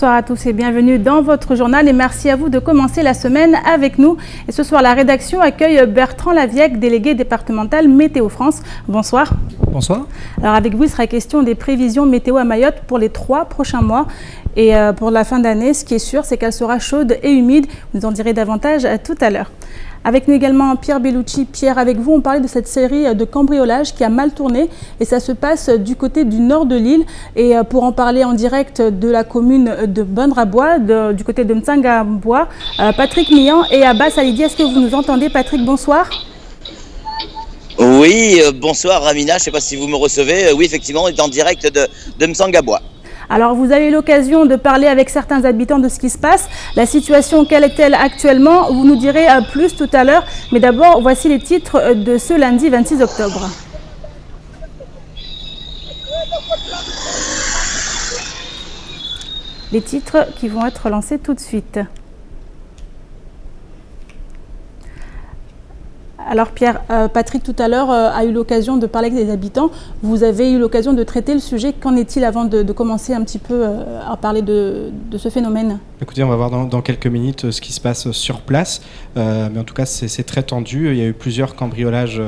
Bonsoir à tous et bienvenue dans votre journal et merci à vous de commencer la semaine avec nous. Et ce soir, la rédaction accueille Bertrand Laviec, délégué départemental Météo France. Bonsoir. Bonsoir. Alors avec vous, il sera question des prévisions météo à Mayotte pour les 3 prochains mois. Et pour la fin d'année, ce qui est sûr, c'est qu'elle sera chaude et humide. Vous en direz davantage tout à l'heure. Avec nous également Pierre Bellucci. Pierre, avec vous, on parlait de cette série de cambriolages qui a mal tourné et ça se passe du côté du nord de l'île. Et pour en parler en direct de la commune de Bandrabois, du côté de Mtsangabois, Patrick Mian et Abbas Alidi. Est-ce que vous nous entendez, Patrick? Bonsoir. Oui, bonsoir Ramina, je ne sais pas si vous me recevez. Oui, effectivement, on est en direct de Mtsangabois. Alors, vous avez eu l'occasion de parler avec certains habitants de ce qui se passe. La situation, quelle est-elle actuellement? Vous nous direz plus tout à l'heure. Mais d'abord, voici les titres de ce lundi 26 octobre. Les titres qui vont être lancés tout de suite. Alors Pierre, Patrick tout à l'heure a eu l'occasion de parler avec des habitants. Vous avez eu l'occasion de traiter le sujet. Qu'en est-il avant de commencer un petit peu à parler de ce phénomène? Écoutez, on va voir dans quelques minutes ce qui se passe sur place. Mais en tout cas, c'est très tendu. Il y a eu plusieurs cambriolages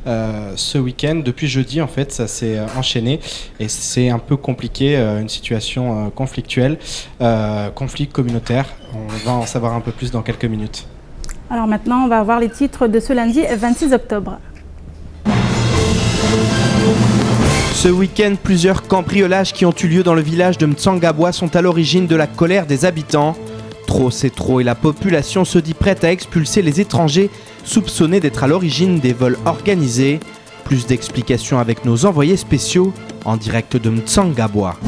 ce week-end. Depuis jeudi, en fait, ça s'est enchaîné. Et c'est un peu compliqué, une situation conflictuelle, conflit communautaire. On va en savoir un peu plus dans quelques minutes. Alors maintenant, on va voir les titres de ce lundi 26 octobre. Ce week-end, plusieurs cambriolages qui ont eu lieu dans le village de Mtsangabois sont à l'origine de la colère des habitants. Trop, c'est trop et la population se dit prête à expulser les étrangers soupçonnés d'être à l'origine des vols organisés. Plus d'explications avec nos envoyés spéciaux en direct de Mtsangabois.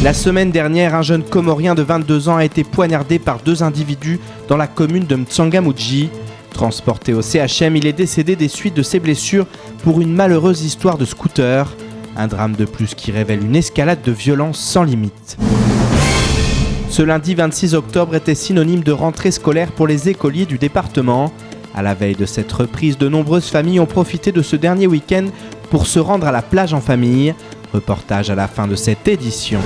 La semaine dernière, un jeune Comorien de 22 ans a été poignardé par 2 individus dans la commune de Mtsangamouji. Transporté au CHM, il est décédé des suites de ses blessures pour une malheureuse histoire de scooter. Un drame de plus qui révèle une escalade de violence sans limite. Ce lundi 26 octobre était synonyme de rentrée scolaire pour les écoliers du département. À la veille de cette reprise, de nombreuses familles ont profité de ce dernier week-end pour se rendre à la plage en famille. Reportage à la fin de cette édition.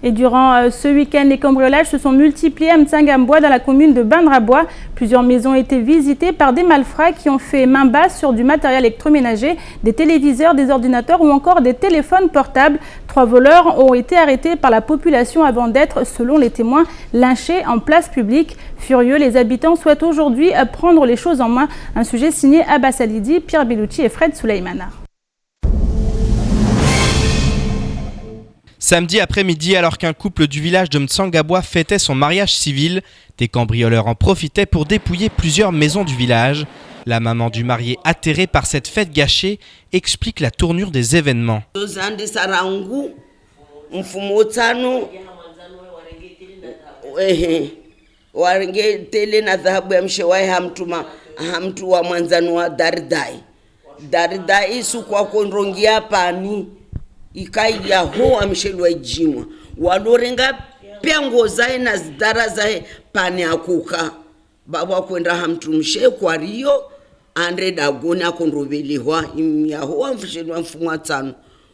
Et durant ce week-end, les cambriolages se sont multipliés à Mtsangabois dans la commune de Bandrabois. Plusieurs maisons ont été visitées par des malfrats qui ont fait main basse sur du matériel électroménager, des téléviseurs, des ordinateurs ou encore des téléphones portables. 3 voleurs ont été arrêtés par la population avant d'être, selon les témoins, lynchés en place publique. Furieux, les habitants souhaitent aujourd'hui prendre les choses en main. Un sujet signé Abbas Alidi, Pierre Bellucci et Fred Souleymana. Samedi après-midi, alors qu'un couple du village de Mtsangabois fêtait son mariage civil, des cambrioleurs en profitaient pour dépouiller plusieurs maisons du village. La maman du marié, atterrée par cette fête gâchée, explique la tournure des événements. Ikaiya ho amshelwa ijimwa walorenga pengo zae na zdara zae pani akuka baba kwenda hamtumshe kwa rio andre dagoni akondroveliwa imya ho amshelwa mfumwa tsano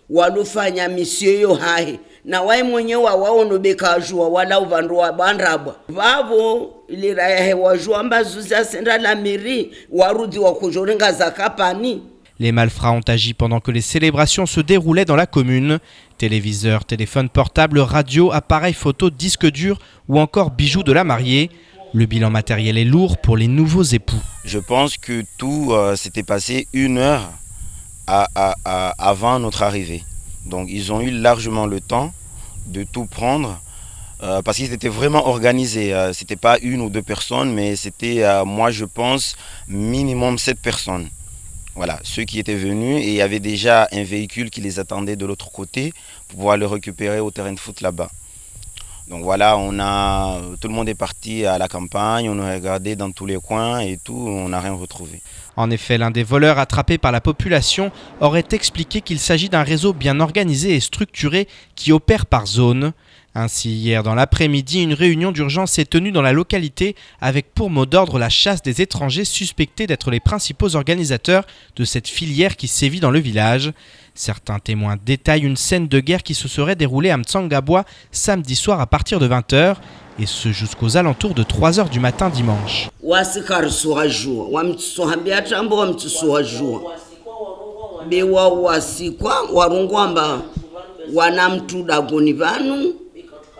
walofanya misio hahe na wai mwenyewe waonobeka ajua wala uvandu wa Bandrabois vavo ilira ya hewa jua mbazuzi asenda la miri warudi wa kujorenga zakapani. Les malfrats ont agi pendant que les célébrations se déroulaient dans la commune. Téléviseurs, téléphones portables, radio, appareils photo, disques durs ou encore bijoux de la mariée. Le bilan matériel est lourd pour les nouveaux époux. Je pense que tout s'était passé 1 heure avant notre arrivée. Donc ils ont eu largement le temps de tout prendre parce qu'ils étaient vraiment organisés. C'était pas 1 ou 2 personnes, mais c'était, moi je pense, minimum 7 personnes. Voilà, ceux qui étaient venus et il y avait déjà un véhicule qui les attendait de l'autre côté pour pouvoir le récupérer au terrain de foot là-bas. Donc voilà, tout le monde est parti à la campagne, on a regardé dans tous les coins et tout, on n'a rien retrouvé. En effet, l'un des voleurs attrapés par la population aurait expliqué qu'il s'agit d'un réseau bien organisé et structuré qui opère par zone. Ainsi, hier dans l'après-midi, une réunion d'urgence s'est tenue dans la localité avec pour mot d'ordre la chasse des étrangers suspectés d'être les principaux organisateurs de cette filière qui sévit dans le village. Certains témoins détaillent une scène de guerre qui se serait déroulée à Mtsangabwa samedi soir à partir de 20h et ce jusqu'aux alentours de 3h du matin dimanche. Bewa wasikwa warungwamba wanamtudagoni vanu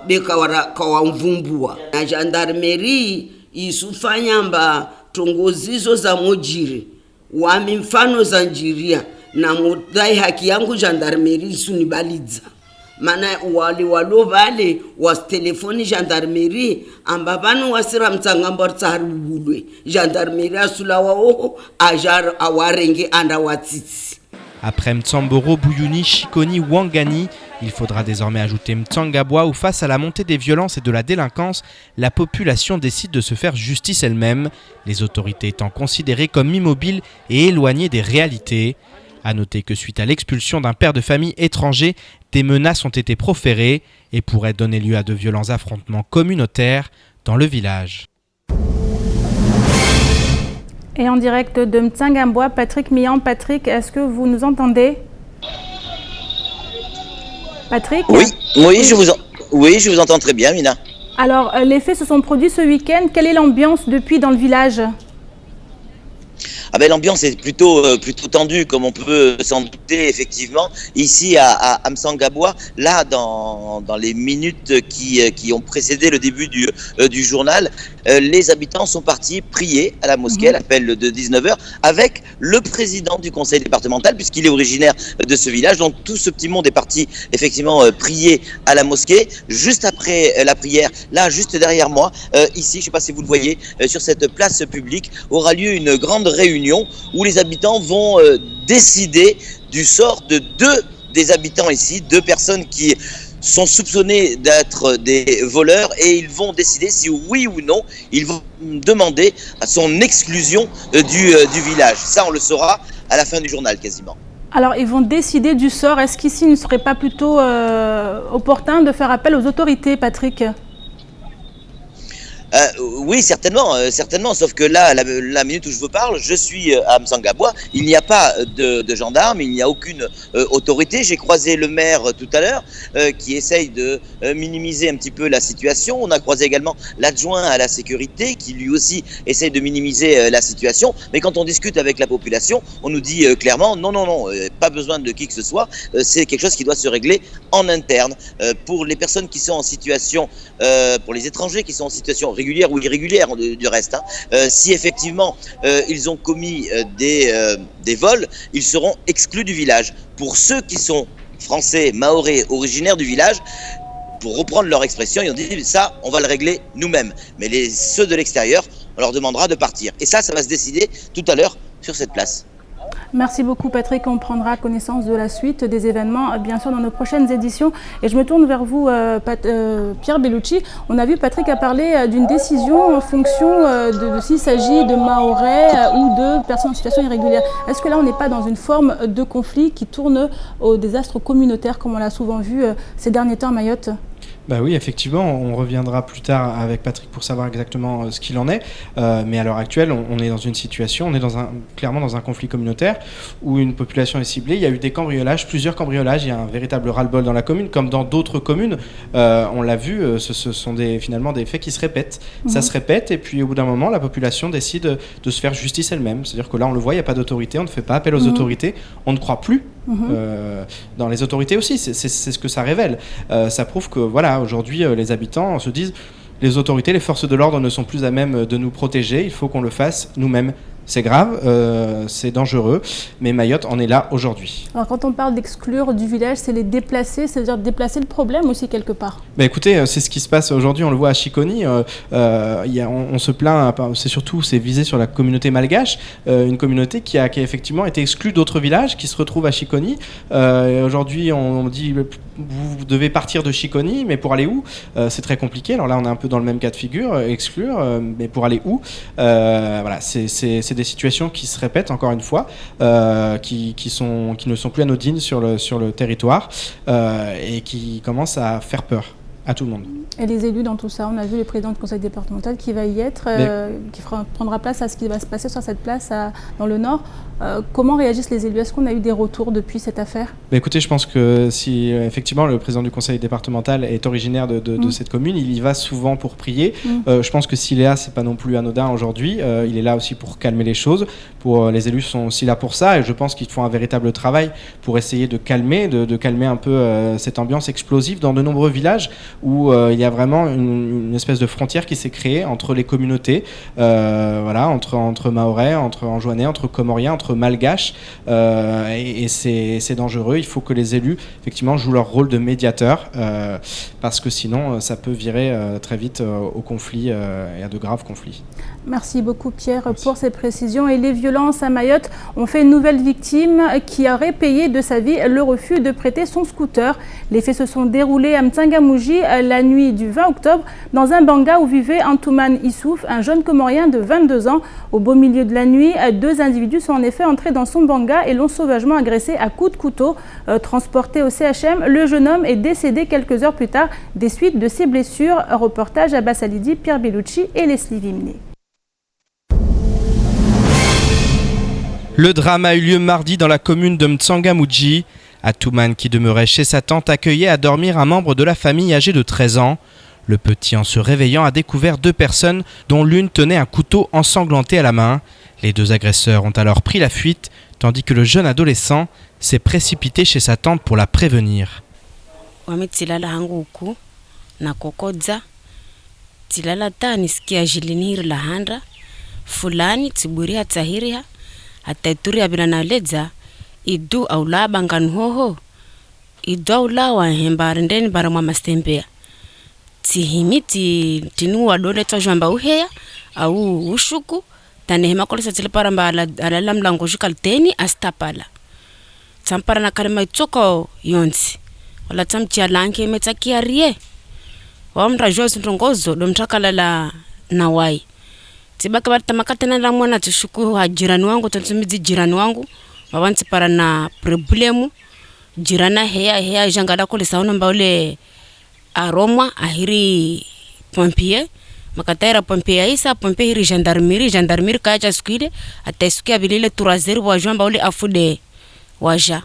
bekawamvumbua na gendarmerie isufanyamba tongozizo za mojiri wami mfano za njiria na mudai haki yangu gendarmerie isunibalidza mana walo vale was telefoni gendarmerie amba vanu wasira mtsangamba tsarubulwe gendarmerie asula wao ajar awarenge anda watsitsi. Après Mtsamboro, Bouyouni, Chikoni, Ouangani, il faudra désormais ajouter Mtsangabwa où face à la montée des violences et de la délinquance, la population décide de se faire justice elle-même, les autorités étant considérées comme immobiles et éloignées des réalités. A noter que suite à l'expulsion d'un père de famille étranger, des menaces ont été proférées et pourraient donner lieu à de violents affrontements communautaires dans le village. Et en direct de Mtsangabwa, Patrick Mian. Patrick, est-ce que vous nous entendez? Patrick? Oui, je vous entends très bien, Mina. Alors, les faits se sont produits ce week-end. Quelle est l'ambiance depuis dans le village? Ah ben, l'ambiance est plutôt tendue, comme on peut s'en douter, effectivement. Ici, à Mtsangabwa, là, dans les minutes qui ont précédé le début du journal, les habitants sont partis prier à la mosquée, à l'appel de 19h, avec le président du conseil départemental, puisqu'il est originaire de ce village. Donc, tout ce petit monde est parti, effectivement, prier à la mosquée. Juste après la prière, là, juste derrière moi, ici, je ne sais pas si vous le voyez, sur cette place publique, aura lieu une grande réunion où les habitants vont décider du sort de deux des habitants ici, deux personnes qui sont soupçonnées d'être des voleurs, et ils vont décider si oui ou non ils vont demander à son exclusion du village. Ça, on le saura à la fin du journal quasiment. Alors, ils vont décider du sort. Est-ce qu'ici, il ne serait pas plutôt opportun de faire appel aux autorités, Patrick ? Oui, certainement, sauf que là, la minute où je vous parle, je suis à Mtsangabwa, il n'y a pas de gendarmes, il n'y a aucune autorité. J'ai croisé le maire tout à l'heure qui essaye de minimiser un petit peu la situation. On a croisé également l'adjoint à la sécurité qui lui aussi essaye de minimiser la situation. Mais quand on discute avec la population, on nous dit clairement non, pas besoin de qui que ce soit, c'est quelque chose qui doit se régler en interne. Pour les personnes qui sont en situation, pour les étrangers qui sont en situation régulière ou irrégulière du reste, si effectivement ils ont commis des vols, ils seront exclus du village. Pour ceux qui sont français, mahorais, originaires du village, pour reprendre leur expression, ils ont dit ça, on va le régler nous-mêmes. Mais ceux de l'extérieur, on leur demandera de partir. Et ça va se décider tout à l'heure sur cette place. Merci beaucoup, Patrick. On prendra connaissance de la suite des événements, bien sûr, dans nos prochaines éditions. Et je me tourne vers vous, Pierre Bellucci. On a vu Patrick a parlé d'une décision en fonction de s'il s'agit de Mahorais ou de personnes en situation irrégulière. Est-ce que là, on n'est pas dans une forme de conflit qui tourne au désastre communautaire, comme on l'a souvent vu ces derniers temps à Mayotte ? Bah oui, effectivement, on reviendra plus tard avec Patrick pour savoir exactement ce qu'il en est. Mais à l'heure actuelle, on est dans une situation, on est clairement dans un conflit communautaire où une population est ciblée. Il y a eu des cambriolages, plusieurs cambriolages. Il y a un véritable ras-le-bol dans la commune, comme dans d'autres communes. On l'a vu, ce sont finalement des faits qui se répètent. Ça se répète, et puis au bout d'un moment, la population décide de se faire justice elle-même. C'est-à-dire que là, on le voit, il n'y a pas d'autorité, on ne fait pas appel aux autorités, on ne croit plus. Dans les autorités aussi, c'est ce que ça révèle. Ça prouve que voilà, aujourd'hui les habitants se disent les autorités, les forces de l'ordre ne sont plus à même de nous protéger, il faut qu'on le fasse nous-mêmes. C'est grave, c'est dangereux, mais Mayotte en est là aujourd'hui. Alors quand on parle d'exclure du village, c'est les déplacer, c'est-à-dire déplacer le problème aussi quelque part. Bah écoutez, c'est ce qui se passe aujourd'hui, on le voit à Chikoni, on se plaint, c'est visé sur la communauté malgache, une communauté qui a effectivement été exclue d'autres villages, qui se retrouvent à Chikoni. Aujourd'hui, on dit vous devez partir de Chikoni, mais pour aller où? C'est très compliqué. Alors là, on est un peu dans le même cas de figure, exclure, mais pour aller où? Voilà, c'est des situations qui se répètent encore une fois, qui ne sont plus anodines sur le territoire et qui commencent à faire peur. à tout le monde. Et les élus dans tout ça, on a vu le président du conseil départemental qui va y être, qui prendra place à ce qui va se passer sur cette place dans le Nord. Comment réagissent les élus? Est-ce qu'on a eu des retours depuis cette affaire? Écoutez, je pense que si effectivement le président du conseil départemental est originaire de cette commune, il y va souvent pour prier. Je pense que s'il est là, c'est pas non plus anodin aujourd'hui. Il est là aussi pour calmer les choses. Les élus sont aussi là pour ça, et je pense qu'ils font un véritable travail pour essayer de calmer, de calmer un peu cette ambiance explosive dans de nombreux villages où il y a vraiment une espèce de frontière qui s'est créée entre les communautés, entre Mahorais, entre Anjouanais, entre Comoriens, entre Malgaches, et c'est dangereux. Il faut que les élus effectivement jouent leur rôle de médiateur, parce que sinon ça peut virer très vite au conflit et à de graves conflits. Merci beaucoup Pierre pour ces précisions. Et les violences à Mayotte ont fait une nouvelle victime qui aurait payé de sa vie le refus de prêter son scooter. Les faits se sont déroulés à Mtsangamouji la nuit du 20 octobre dans un banga où vivait Antouman Issouf, un jeune Comorien de 22 ans. Au beau milieu de la nuit, 2 individus sont en effet entrés dans son banga et l'ont sauvagement agressé à coups de couteau. Transporté au CHM, le jeune homme est décédé quelques heures plus tard des suites de ses blessures. Reportage à Bassalidi, Pierre Bellucci et Leslie Vimné. Le drame a eu lieu mardi dans la commune de Mtsangamouji. Antouman, qui demeurait chez sa tante, accueillait à dormir un membre de la famille âgé de 13 ans. Le petit, en se réveillant, a découvert 2 personnes dont l'une tenait un couteau ensanglanté à la main. Les 2 agresseurs ont alors pris la fuite, tandis que le jeune adolescent s'est précipité chez sa tante pour la prévenir. Ataituria bila naledza idu aula bangan hoho idu aula wa hembarendeni bara mwa mastembea tihimiti tinu wadole tojamba uheya au ushuku tane hema kolesa tilipara mbala ala mlango jukalteni astapala tsampara na karema tsoko yonsi wala tsamtia lanke metsakia rie wa mrajo sintongozo domtakala la nawai tibaka batamakatana la mwana tishuku ha jirani wangu tantumidzi jirani wangu wabanti para na problemu jirana heya jangada ko lisauna mbaule aroma ahiri pompier makataira pompier isa pompier hiri gendarmerie kaja skuide ateskia bilile turazeri wa jamba ule afude waja.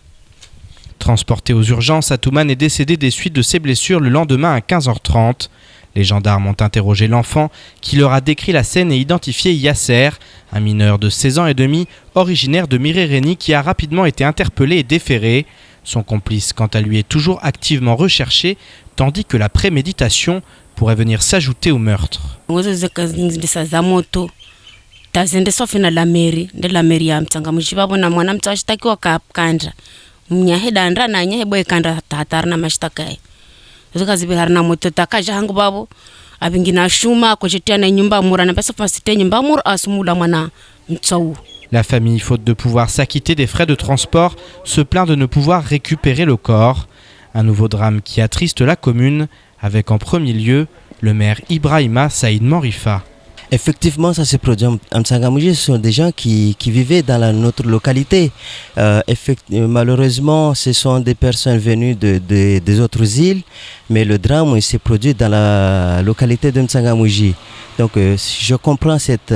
Transporté aux urgences, Antouman est décédé des suites de ses blessures le lendemain à 15h30. Les gendarmes ont interrogé l'enfant qui leur a décrit la scène et identifié Yasser, un mineur de 16 ans et demi, originaire de Mirereni qui a rapidement été interpellé et déféré. Son complice, quant à lui, est toujours activement recherché, tandis que la préméditation pourrait venir s'ajouter au meurtre. Zikazibihara moto takaja hangu babo abingina shuma kojetia na nyumba mura na pesa fasite nyumba mura asumula mwana mtsau. La famille, faute de pouvoir s'acquitter des frais de transport, se plaint de ne pouvoir récupérer le corps. Un nouveau drame qui attriste la commune, avec en premier lieu le maire Ibrahima Saïd Morifa. Effectivement, ça se produit en Mtsangamouji. Ce sont des gens qui vivaient dans notre localité. Malheureusement, ce sont des personnes venues des autres îles, mais le drame s'est produit dans la localité de Mtsangamouji. Donc, je comprends cette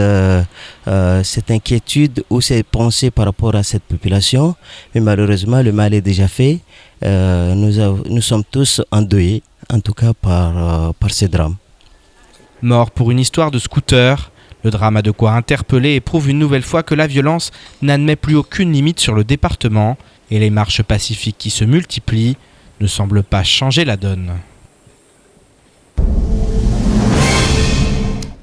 inquiétude ou cette pensée par rapport à cette population, mais malheureusement, le mal est déjà fait. Nous sommes tous endeuillés, en tout cas par ce drame. Mort pour une histoire de scooter, le drame a de quoi interpeller et prouve une nouvelle fois que la violence n'admet plus aucune limite sur le département et les marches pacifiques qui se multiplient ne semblent pas changer la donne.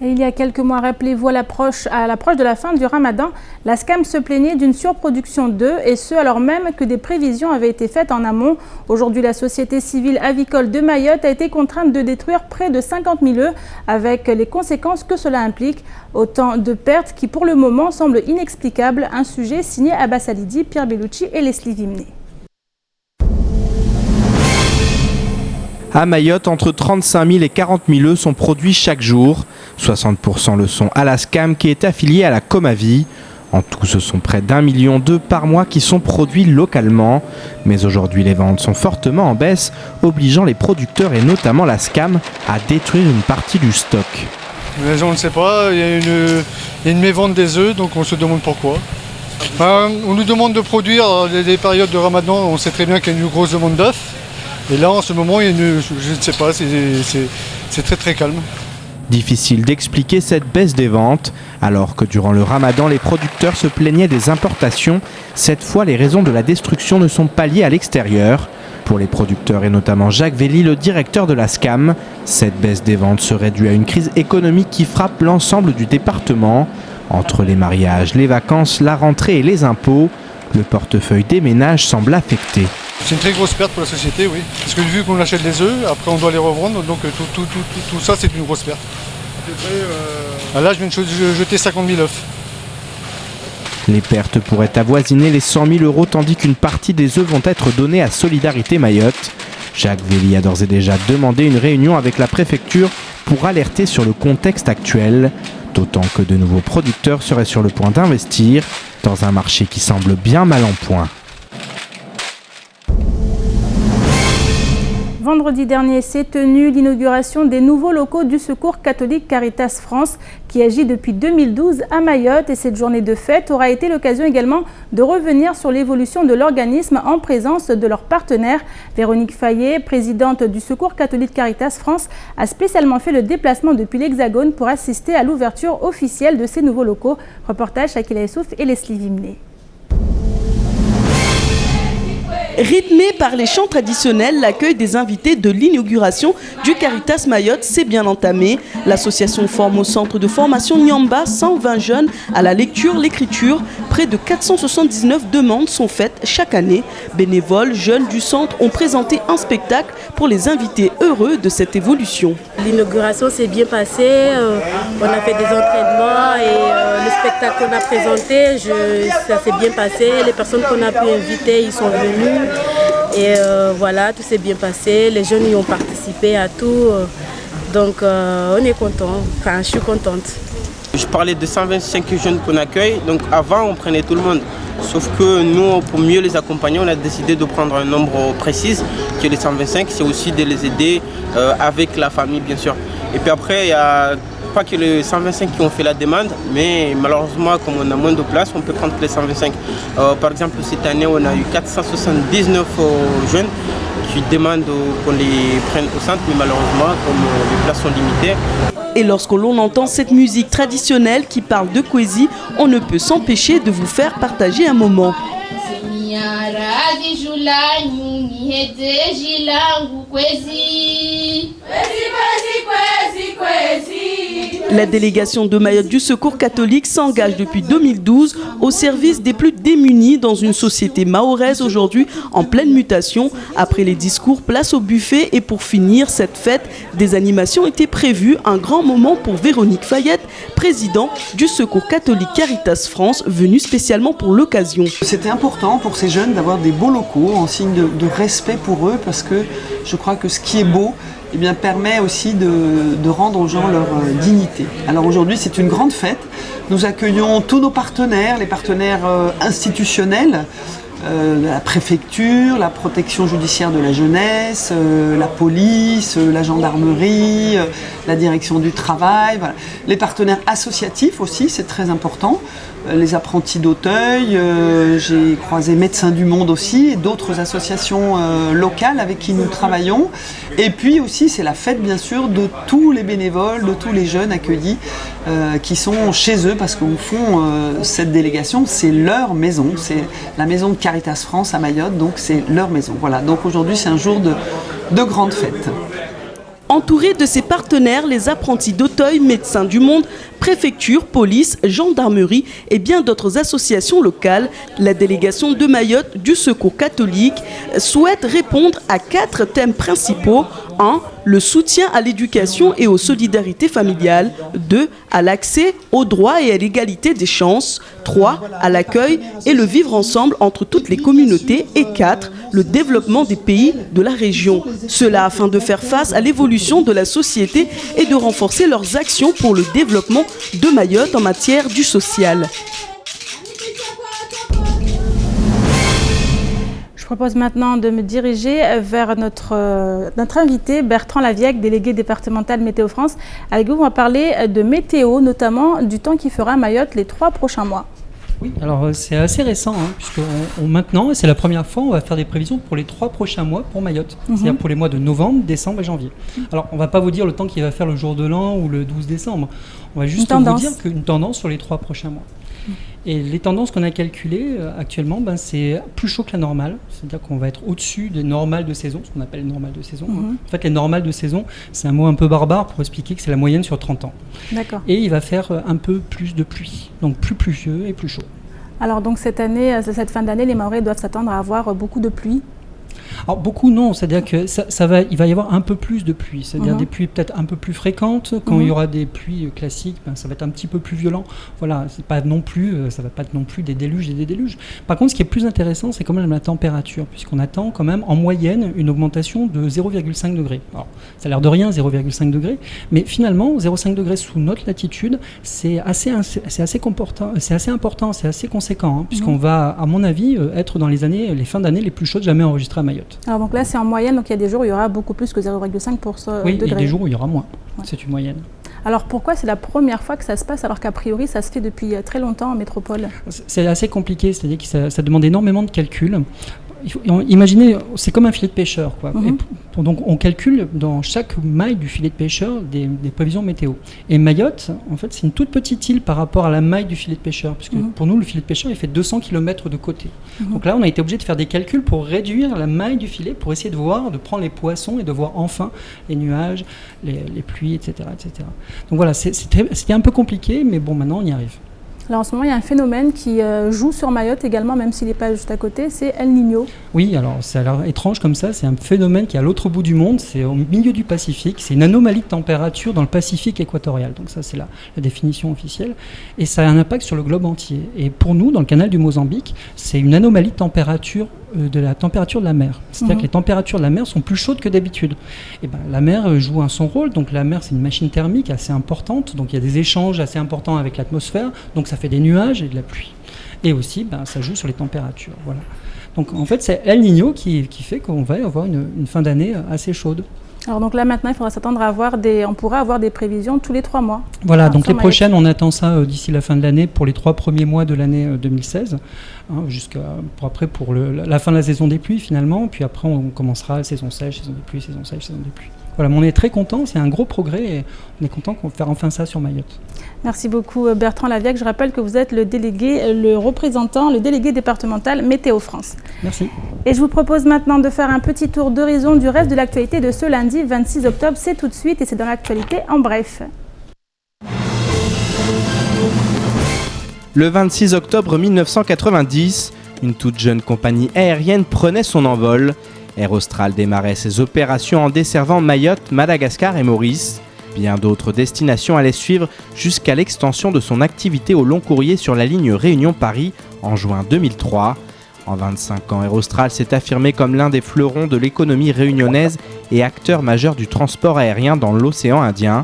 Et il y a quelques mois, rappelez-vous, à l'approche de la fin du Ramadan, la SCAM se plaignait d'une surproduction d'œufs, et ce alors même que des prévisions avaient été faites en amont. Aujourd'hui, la société civile avicole de Mayotte a été contrainte de détruire près de 50 000 œufs, avec les conséquences que cela implique. Autant de pertes qui, pour le moment, semblent inexplicables. Un sujet signé à Bassalidi, Pierre Bellucci et Leslie Vimné. À Mayotte, entre 35 000 et 40 000 œufs sont produits chaque jour. 60% le sont à la SCAM qui est affiliée à la Comavi. En tout, ce sont près d'1,2 million par mois qui sont produits localement. Mais aujourd'hui, les ventes sont fortement en baisse, obligeant les producteurs et notamment la SCAM à détruire une partie du stock. Les gens ne sait pas, il y a une mévente des œufs, donc on se demande pourquoi. On nous demande de produire des périodes de Ramadan, on sait très bien qu'il y a une grosse demande d'œufs. Et là, en ce moment, je ne sais pas, c'est très très calme. Difficile d'expliquer cette baisse des ventes. Alors que durant le Ramadan, les producteurs se plaignaient des importations, cette fois, les raisons de la destruction ne sont pas liées à l'extérieur. Pour les producteurs et notamment Jacques Velli, le directeur de la SCAM, cette baisse des ventes serait due à une crise économique qui frappe l'ensemble du département. Entre les mariages, les vacances, la rentrée et les impôts, le portefeuille des ménages semble affecté. C'est une très grosse perte pour la société, oui. Parce que vu qu'on achète des œufs, après on doit les revendre, donc tout ça c'est une grosse perte. Là je viens de jeter 50 000 œufs. Les pertes pourraient avoisiner les 100 000 € tandis qu'une partie des œufs vont être donnés à Solidarité Mayotte. Jacques Velli a d'ores et déjà demandé une réunion avec la préfecture pour alerter sur le contexte actuel, d'autant que de nouveaux producteurs seraient sur le point d'investir dans un marché qui semble bien mal en point. Vendredi dernier s'est tenue l'inauguration des nouveaux locaux du Secours catholique Caritas France qui agit depuis 2012 à Mayotte et cette journée de fête aura été l'occasion également de revenir sur l'évolution de l'organisme en présence de leurs partenaires. Véronique Fayet, présidente du Secours catholique Caritas France, a spécialement fait le déplacement depuis l'Hexagone pour assister à l'ouverture officielle de ces nouveaux locaux. Reportage Shakila Essouf et Leslie Vimné. Rythmé par les chants traditionnels, l'accueil des invités de l'inauguration du Caritas Mayotte s'est bien entamé. L'association forme au centre de formation Nyamba 120 jeunes à la lecture, l'écriture. Près de 479 demandes sont faites chaque année. Bénévoles, jeunes du centre ont présenté un spectacle pour les invités heureux de cette évolution. L'inauguration s'est bien passée, on a fait des entraînements et le spectacle qu'on a présenté, ça s'est bien passé. Les personnes qu'on a pu inviter, ils sont venus. Et voilà, tout s'est bien passé, les jeunes y ont participé à tout, donc on est content, enfin je suis contente. Je parlais de 125 jeunes qu'on accueille, donc avant on prenait tout le monde, sauf que nous pour mieux les accompagner on a décidé de prendre un nombre précis que les 125, c'est aussi de les aider avec la famille bien sûr. Et puis après il y a pas que les 125 qui ont fait la demande, mais malheureusement, comme on a moins de place, on peut prendre que les 125. Par exemple, cette année, on a eu 479 jeunes qui demandent qu'on les prenne au centre, mais malheureusement, comme les places sont limitées. Et lorsque l'on entend cette musique traditionnelle qui parle de poésie, on ne peut s'empêcher de vous faire partager un moment. La délégation de Mayotte du Secours catholique s'engage depuis 2012 au service des plus démunis dans une société mahoraise aujourd'hui en pleine mutation. Après les discours, place au buffet et pour finir cette fête, des animations étaient prévues. Un grand moment pour Véronique Fayet, président du Secours catholique Caritas France, venu spécialement pour l'occasion. C'était important pour ces jeunes d'avoir des beaux locaux en signe de respect pour eux parce que je crois que ce qui est beau, eh bien, permet aussi de rendre aux gens leur dignité. Alors aujourd'hui, c'est une grande fête. Nous accueillons tous nos partenaires, les partenaires institutionnels, la préfecture, la protection judiciaire de la jeunesse, la police, la gendarmerie, la direction du travail, voilà. Les partenaires associatifs aussi, c'est très important. Les apprentis d'Auteuil, j'ai croisé Médecins du Monde aussi, et d'autres associations locales avec qui nous travaillons. Et puis aussi, c'est la fête bien sûr de tous les bénévoles, de tous les jeunes accueillis qui sont chez eux, parce qu'au fond, cette délégation, c'est leur maison, c'est la maison de Caritas France à Mayotte, donc c'est leur maison. Voilà, donc aujourd'hui, c'est un jour de grande fête. Entourés de ses partenaires, les apprentis d'Auteuil, Médecins du Monde, préfecture, police, gendarmerie et bien d'autres associations locales, la délégation de Mayotte du Secours catholique souhaite répondre à 4 thèmes principaux. 1. Le soutien à l'éducation et aux solidarités familiales. 2. À l'accès aux droits et à l'égalité des chances. 3. À l'accueil et le vivre ensemble entre toutes les communautés. Et 4. Le développement des pays de la région. Cela afin de faire face à l'évolution de la société et de renforcer leurs actions pour le développement de Mayotte en matière du social. Je propose maintenant de me diriger vers notre invité, Bertrand Laviec, délégué départemental Météo France. Avec vous, on va parler de météo, notamment du temps qui fera à Mayotte les 3 prochains mois. Oui, alors c'est assez récent, puisque maintenant, et c'est la première fois, on va faire des prévisions pour les 3 prochains mois pour Mayotte, c'est-à-dire pour les mois de novembre, décembre et janvier. Alors, on ne va pas vous dire le temps qu'il va faire le jour de l'an ou le 12 décembre, on va juste vous dire qu'une tendance sur les 3 prochains mois. Et les tendances qu'on a calculées actuellement, c'est plus chaud que la normale, c'est-à-dire qu'on va être au-dessus des normales de saison, ce qu'on appelle les normales de saison. En fait, les normales de saison, c'est un mot un peu barbare pour expliquer que c'est la moyenne sur 30 ans. D'accord. Et il va faire un peu plus de pluie, donc plus pluvieux et plus chaud. Alors donc cette fin d'année, les Mahorais doivent s'attendre à avoir beaucoup de pluie. Alors beaucoup non, c'est-à-dire que il va y avoir un peu plus de pluie, c'est-à-dire des pluies peut-être un peu plus fréquentes. Quand il y aura des pluies classiques, ça va être un petit peu plus violent. Voilà, ça va pas non plus des déluges et des déluges. Par contre, ce qui est plus intéressant, c'est quand même la température, puisqu'on attend quand même en moyenne une augmentation de 0,5 degrés. Alors, ça a l'air de rien, 0,5 degrés, mais finalement, 0,5 degrés sous notre latitude, c'est assez important, c'est assez conséquent, puisqu'on va, à mon avis, être dans les fins d'année les plus chaudes jamais enregistrées à Mayotte. Alors donc là c'est en moyenne, donc il y a des jours où il y aura beaucoup plus que 0,5 degrés. Oui, il y a des jours où il y aura moins, c'est une moyenne. Alors pourquoi c'est la première fois que ça se passe alors qu'à priori ça se fait depuis très longtemps en métropole? C'est assez compliqué, c'est-à-dire que ça demande énormément de calculs. Imaginez, c'est comme un filet de pêcheur, quoi. Donc on calcule dans chaque maille du filet de pêcheur des prévisions météo. Et Mayotte, en fait, c'est une toute petite île par rapport à la maille du filet de pêcheur, puisque pour nous, le filet de pêcheur, il fait 200 km de côté. Donc là, on a été obligé de faire des calculs pour réduire la maille du filet, pour essayer de prendre les poissons et de voir enfin les nuages, les pluies, etc., etc. Donc voilà, c'était un peu compliqué, mais bon, maintenant, on y arrive. Alors en ce moment, il y a un phénomène qui joue sur Mayotte également, même s'il n'est pas juste à côté, c'est El Niño. Oui, alors ça a l'air étrange comme ça, c'est un phénomène qui est à l'autre bout du monde, c'est au milieu du Pacifique, c'est une anomalie de température dans le Pacifique équatorial, donc ça c'est la définition officielle, et ça a un impact sur le globe entier. Et pour nous, dans le canal du Mozambique, c'est une anomalie de température de la température de la mer. C'est-à-dire que les températures de la mer sont plus chaudes que d'habitude. Et la mer joue son rôle, donc la mer c'est une machine thermique assez importante, donc il y a des échanges assez importants avec l'atmosphère, donc ça fait des nuages et de la pluie. Et aussi, ça joue sur les températures. Voilà. Donc en fait, c'est El Niño qui fait qu'on va avoir une fin d'année assez chaude. Alors donc là maintenant, il faudra s'attendre à on pourra avoir des prévisions tous les 3 mois. Voilà, donc les prochaines, on attend ça d'ici la fin de l'année pour les 3 premiers mois de l'année 2016, pour la fin de la saison des pluies finalement, puis après on commencera saison sèche, saison des pluies, saison sèche, saison des pluies. Voilà, mais on est très content, c'est un gros progrès et on est content qu'on fasse enfin ça sur Mayotte. Merci beaucoup Bertrand Laviec. Je rappelle que vous êtes le délégué départemental Météo France. Merci. Et je vous propose maintenant de faire un petit tour d'horizon du reste de l'actualité de ce lundi 26 octobre. C'est tout de suite et c'est dans l'actualité en bref. Le 26 octobre 1990, une toute jeune compagnie aérienne prenait son envol. Air Austral démarrait ses opérations en desservant Mayotte, Madagascar et Maurice. Bien d'autres destinations allaient suivre jusqu'à l'extension de son activité au long courrier sur la ligne Réunion-Paris en juin 2003. En 25 ans, Air Austral s'est affirmé comme l'un des fleurons de l'économie réunionnaise et acteur majeur du transport aérien dans l'océan Indien.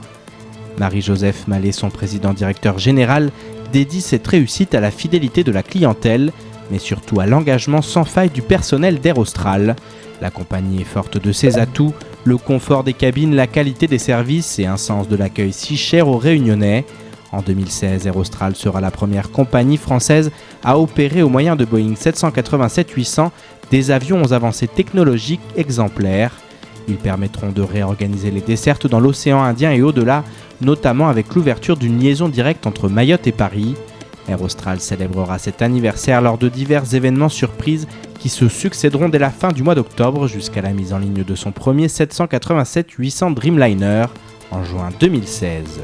Marie-Joseph Mallet, son président-directeur général, dédie cette réussite à la fidélité de la clientèle, mais surtout à l'engagement sans faille du personnel d'Air Austral. La compagnie est forte de ses atouts, le confort des cabines, la qualité des services et un sens de l'accueil si cher aux Réunionnais. En 2016, Air Austral sera la première compagnie française à opérer au moyen de Boeing 787-800 des avions aux avancées technologiques exemplaires. Ils permettront de réorganiser les dessertes dans l'océan Indien et au-delà, notamment avec l'ouverture d'une liaison directe entre Mayotte et Paris. Air Austral célébrera cet anniversaire lors de divers événements surprises qui se succéderont dès la fin du mois d'octobre jusqu'à la mise en ligne de son premier 787-800 Dreamliner en juin 2016.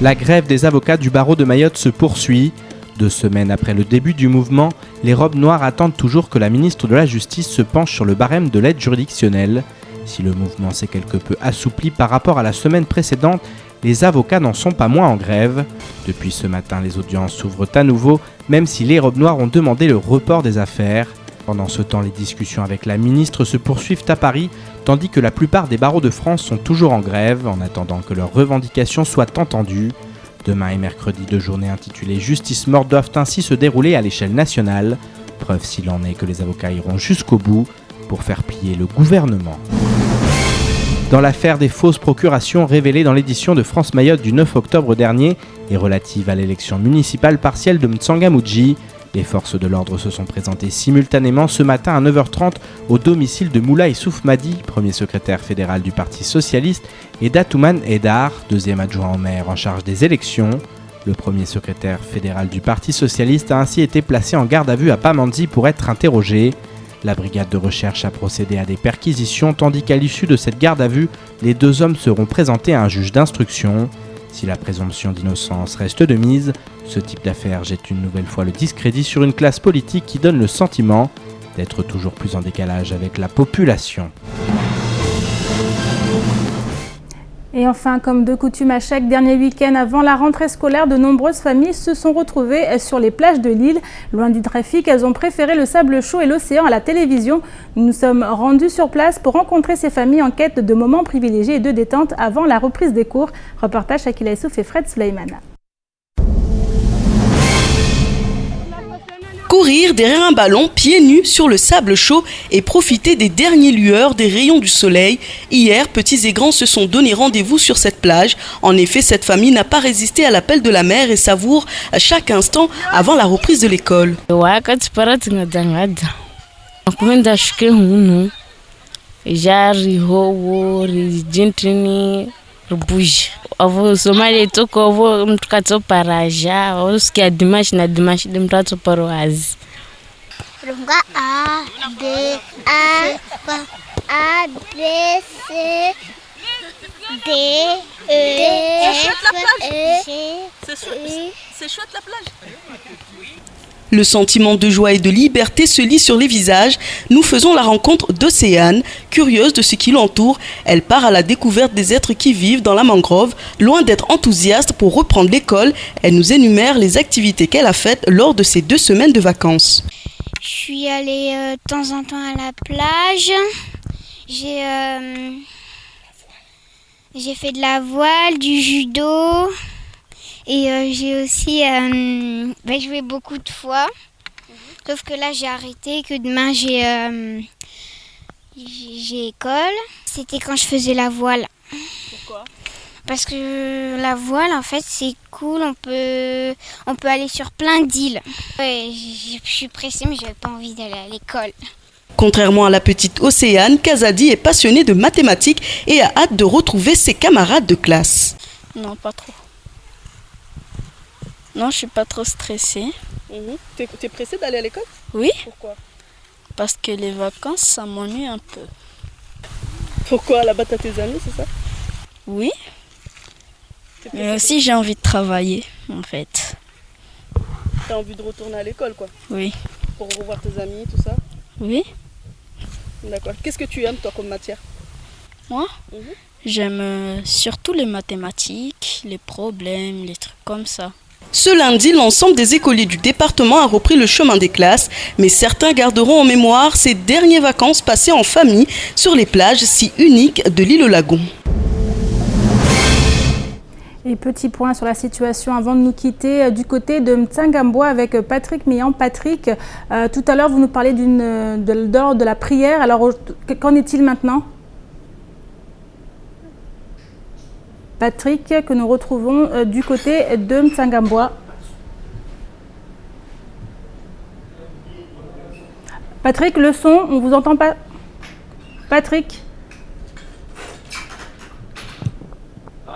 La grève des avocats du barreau de Mayotte se poursuit. 2 semaines après le début du mouvement, les robes noires attendent toujours que la ministre de la Justice se penche sur le barème de l'aide juridictionnelle. Si le mouvement s'est quelque peu assoupli par rapport à la semaine précédente, les avocats n'en sont pas moins en grève. Depuis ce matin, les audiences s'ouvrent à nouveau, même si les robes noires ont demandé le report des affaires. Pendant ce temps, les discussions avec la ministre se poursuivent à Paris, tandis que la plupart des barreaux de France sont toujours en grève, en attendant que leurs revendications soient entendues. Demain et mercredi, 2 journées intitulées Justice morte doivent ainsi se dérouler à l'échelle nationale. Preuve s'il en est que les avocats iront jusqu'au bout pour faire plier le gouvernement. Dans l'affaire des fausses procurations révélées dans l'édition de France Mayotte du 9 octobre dernier et relative à l'élection municipale partielle de M'Tsangamouji, les forces de l'ordre se sont présentées simultanément ce matin à 9h30 au domicile de Moula Issouf Madi, premier secrétaire fédéral du Parti Socialiste, et d'Atouman Edar, deuxième adjoint au maire en charge des élections. Le premier secrétaire fédéral du Parti Socialiste a ainsi été placé en garde à vue à Pamandzi pour être interrogé. La brigade de recherche a procédé à des perquisitions, tandis qu'à l'issue de cette garde à vue, les deux hommes seront présentés à un juge d'instruction. Si la présomption d'innocence reste de mise, ce type d'affaire jette une nouvelle fois le discrédit sur une classe politique qui donne le sentiment d'être toujours plus en décalage avec la population. Et enfin, comme de coutume à chaque dernier week-end avant la rentrée scolaire, de nombreuses familles se sont retrouvées sur les plages de l'île. Loin du trafic, elles ont préféré le sable chaud et l'océan à la télévision. Nous nous sommes rendus sur place pour rencontrer ces familles en quête de moments privilégiés et de détente avant la reprise des cours. Reportage Shakila Issouf et Fred Souleymana. Courir derrière un ballon, pieds nus sur le sable chaud et profiter des dernières lueurs des rayons du soleil. Hier, petits et grands se sont donné rendez-vous sur cette plage. En effet, cette famille n'a pas résisté à l'appel de la mer et savoure à chaque instant avant la reprise de l'école. Ovo Somalia toko ovo mtukato paraja ovo sikia dimash na dimash dimtato paroazi runga a b c d e f g. C'est chouette la plage. Le sentiment de joie et de liberté se lit sur les visages. Nous faisons la rencontre d'Océane. Curieuse de ce qui l'entoure, elle part à la découverte des êtres qui vivent dans la mangrove. Loin d'être enthousiaste pour reprendre l'école, elle nous énumère les activités qu'elle a faites lors de ces 2 semaines de vacances. Je suis allée de temps en temps à la plage. J'ai fait de la voile, du judo. Et j'ai aussi joué beaucoup de fois, sauf que là j'ai arrêté, que demain j'ai école. C'était quand je faisais la voile. Pourquoi ? Parce que la voile en fait c'est cool, on peut aller sur plein d'îles. Ouais, je suis pressée mais j'avais pas envie d'aller à l'école. Contrairement à la petite Océane, Kazadi est passionnée de mathématiques et a hâte de retrouver ses camarades de classe. Non, pas trop. Non, je suis pas trop stressée. T'es pressée d'aller à l'école ? Oui. Pourquoi ? Parce que les vacances, ça m'ennuie un peu. Pourquoi ? Là-bas, t'as tes amis, c'est ça ? Oui. Mais aussi, j'ai envie de travailler, en fait. T'as envie de retourner à l'école, quoi ? Oui. Pour revoir tes amis, tout ça ? Oui. D'accord. Qu'est-ce que tu aimes, toi, comme matière ? Moi ? J'aime surtout les mathématiques, les problèmes, les trucs comme ça. Ce lundi, l'ensemble des écoliers du département a repris le chemin des classes, mais certains garderont en mémoire ces dernières vacances passées en famille sur les plages si uniques de l'île Lagon. Et petit point sur la situation avant de nous quitter du côté de M'Tsangamboua avec Patrick Mian. Patrick, tout à l'heure vous nous parlez de la prière, alors qu'en est-il maintenant ? Patrick, que nous retrouvons du côté de M'Tsangamboua. Patrick, le son, on vous entend pas. Patrick.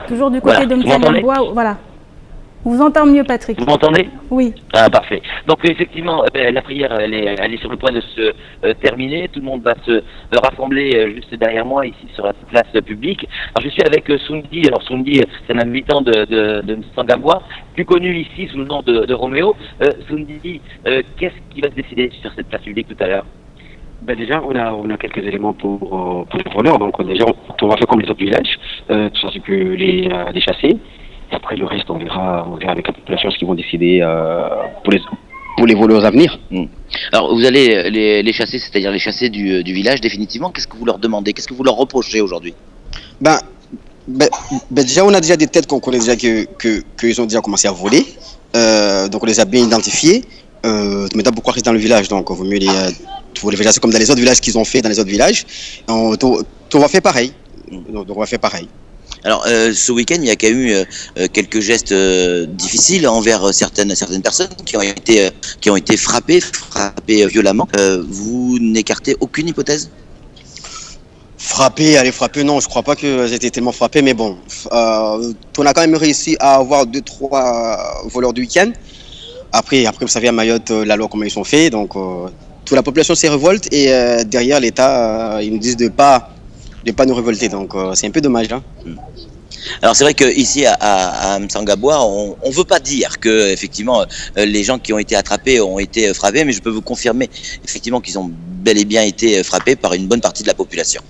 Toujours du côté de M'Tsangamboua, voilà. On vous entend mieux, Patrick. Vous m'entendez ? Oui. Ah, parfait. Donc, effectivement, la prière, elle est sur le point de se terminer. Tout le monde va se rassembler juste derrière moi, ici, sur la place publique. Alors, je suis avec Sundi. Alors, Sundi, c'est un habitant de M'Tsangamboua, plus connu ici sous le nom de Roméo. Sundi, qu'est-ce qui va se décider sur cette place publique tout à l'heure ? Déjà, on a quelques éléments pour le voleur. Donc, déjà, on va faire comme les autres villages. Tout ça, c'est que les chasser. Et après, le reste, on verra avec la population ce qu'ils vont décider pour les voleurs à venir. Alors, vous allez les chasser, c'est-à-dire les chasser du village définitivement. Qu'est-ce que vous leur demandez ? Qu'est-ce que vous leur reprochez aujourd'hui ? Déjà, on a déjà des têtes qu'on connaît déjà qu'ils ont déjà commencé à voler. Donc, on les a bien identifiés. mais d'abord pourquoi rester dans le village, donc il vaut mieux les villages comme dans les autres villages qu'ils ont fait dans les autres villages. On va faire pareil. Alors, ce week-end, il y a quand même eu quelques gestes difficiles envers certaines personnes qui ont été frappées violemment. Vous n'écartez aucune hypothèse? Frapper, non, je crois pas qu'elles étaient tellement frappées, mais bon, on a quand même réussi à avoir 2-3 voleurs du week-end. Après, vous savez, à Mayotte, la loi, comment ils sont faits, donc toute la population s'est révolte et derrière l'État, ils nous disent de pas nous révolter, donc c'est un peu dommage. Hein. Alors c'est vrai qu'ici à Mtsangabwa, on ne veut pas dire que effectivement les gens qui ont été attrapés ont été frappés, mais je peux vous confirmer effectivement qu'ils ont bel et bien été frappés par une bonne partie de la population.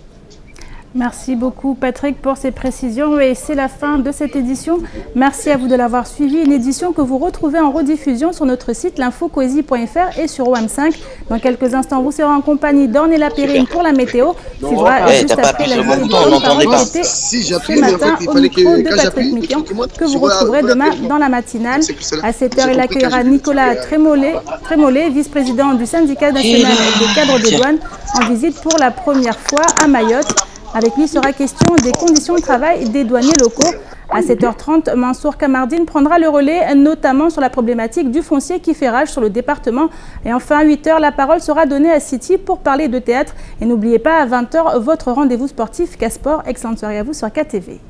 Merci beaucoup Patrick pour ces précisions et c'est la fin de cette édition. Merci à vous de l'avoir suivi, une édition que vous retrouvez en rediffusion sur notre site l'infocoésie.fr et sur OM5. Dans quelques instants, vous serez en compagnie d'Ornella Périne pour la météo. Suivra juste après la vidéo de était ce matin au micro de Patrick Mikian que vous retrouverez demain dans la matinale. À 7h, il accueillera Nicolas Trémollet, vice-président du syndicat national des cadres des douanes, en visite pour la première fois à Mayotte. Avec lui sera question des conditions de travail des douaniers locaux. À 7h30, Mansour Kamardine prendra le relais, notamment sur la problématique du foncier qui fait rage sur le département. Et enfin, à 8h, la parole sera donnée à City pour parler de théâtre. Et n'oubliez pas, à 20h, votre rendez-vous sportif Casport. Excellente soirée à vous sur KTV.